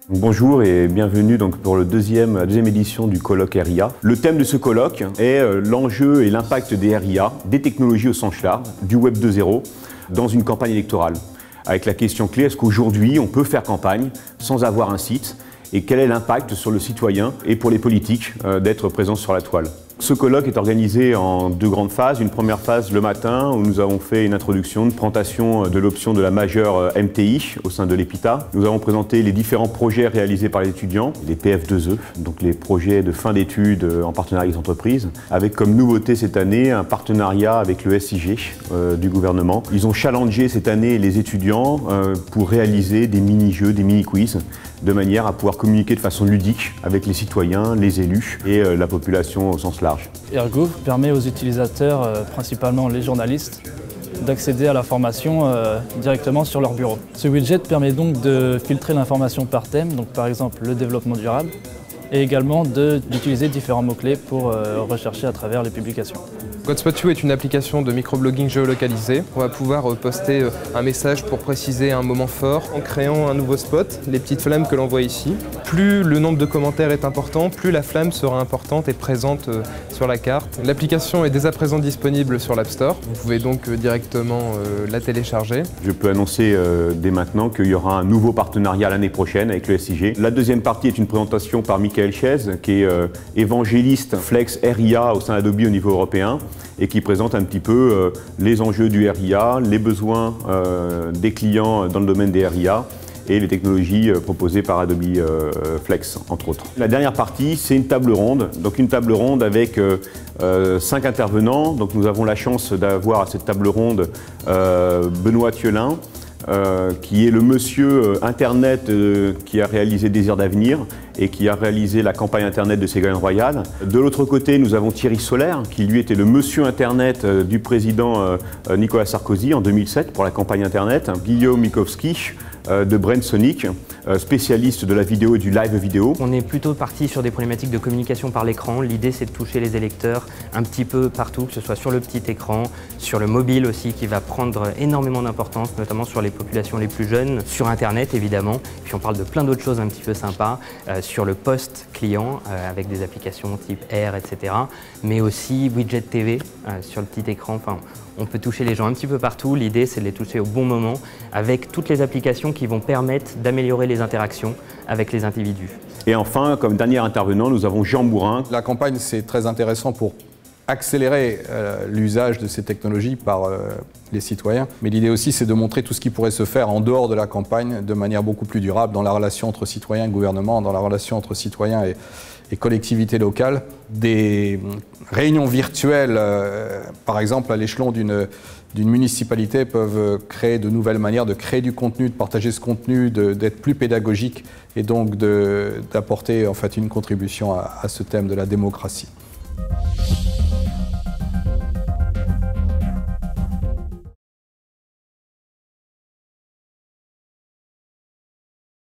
Bonjour et bienvenue pour la deuxième édition du colloque RIA. Le thème de ce colloque est l'enjeu et l'impact des RIA, des technologies au sens large, du Web 2.0 dans une campagne électorale. Avec la question clé, est-ce qu'aujourd'hui on peut faire campagne sans avoir un site et quel est l'impact sur le citoyen et pour les politiques d'être présents sur la toile? Ce colloque est organisé en deux grandes phases. Une première phase le matin où nous avons fait une introduction, une présentation de l'option de la majeure MTI au sein de l'EPITA. Nous avons présenté les différents projets réalisés par les étudiants, les PF2E, donc les projets de fin d'études en partenariat avec les entreprises, avec comme nouveauté cette année un partenariat avec le SIG du gouvernement. Ils ont challengé cette année les étudiants pour réaliser des mini-jeux, des mini-quiz, de manière à pouvoir communiquer de façon ludique avec les citoyens, les élus et la population au sens large. Ergov permet aux utilisateurs, principalement les journalistes, d'accéder à l'information directement sur leur bureau. Ce widget permet donc de filtrer l'information par thème, donc par exemple le développement durable, et également d'utiliser différents mots-clés pour rechercher à travers les publications. GodSpot.you est une application de microblogging géolocalisé. On va pouvoir poster un message pour préciser un moment fort en créant un nouveau spot, les petites flammes que l'on voit ici. Plus le nombre de commentaires est important, plus la flamme sera importante et présente sur la carte. L'application est dès à présent disponible sur l'App Store. Vous pouvez donc directement la télécharger. Je peux annoncer dès maintenant qu'il y aura un nouveau partenariat l'année prochaine avec le SIG. La deuxième partie est une présentation par Michael Chaise, qui est évangéliste Flex RIA au sein d'Adobe au niveau européen, et qui présente un petit peu les enjeux du RIA, les besoins des clients dans le domaine des RIA et les technologies proposées par Adobe Flex, entre autres. La dernière partie, c'est une table ronde, donc une table ronde avec 5 intervenants. Donc nous avons la chance d'avoir à cette table ronde Benoît Thielin, qui est le monsieur Internet qui a réalisé Désir d'avenir et qui a réalisé la campagne Internet de Ségolène Royal. De l'autre côté, nous avons Thierry Solaire, qui lui était le monsieur Internet du président Nicolas Sarkozy en 2007 pour la campagne Internet. Guillaume Mikowski de Brainsonic, spécialiste de la vidéo et du live vidéo. On est plutôt parti sur des problématiques de communication par l'écran. L'idée, c'est de toucher les électeurs un petit peu partout, que ce soit sur le petit écran, sur le mobile aussi, qui va prendre énormément d'importance, notamment sur les populations les plus jeunes, sur Internet évidemment. Puis on parle de plein d'autres choses un petit peu sympas, sur le post client, avec des applications type R, etc. Mais aussi widget TV sur le petit écran. Enfin, on peut toucher les gens un petit peu partout. L'idée, c'est de les toucher au bon moment avec toutes les applications qui vont permettre d'améliorer les interactions avec les individus. Et enfin, comme dernier intervenant, nous avons Jean Mourin. La campagne, c'est très intéressant pour accélérer l'usage de ces technologies par les citoyens. Mais l'idée aussi, c'est de montrer tout ce qui pourrait se faire en dehors de la campagne de manière beaucoup plus durable dans la relation entre citoyens et gouvernement, dans la relation entre citoyens et collectivités locales. Des réunions virtuelles, par exemple, à l'échelon d'une municipalité, peuvent créer de nouvelles manières de créer du contenu, de partager ce contenu, d'être plus pédagogique et donc d'apporter en fait une contribution à ce thème de la démocratie.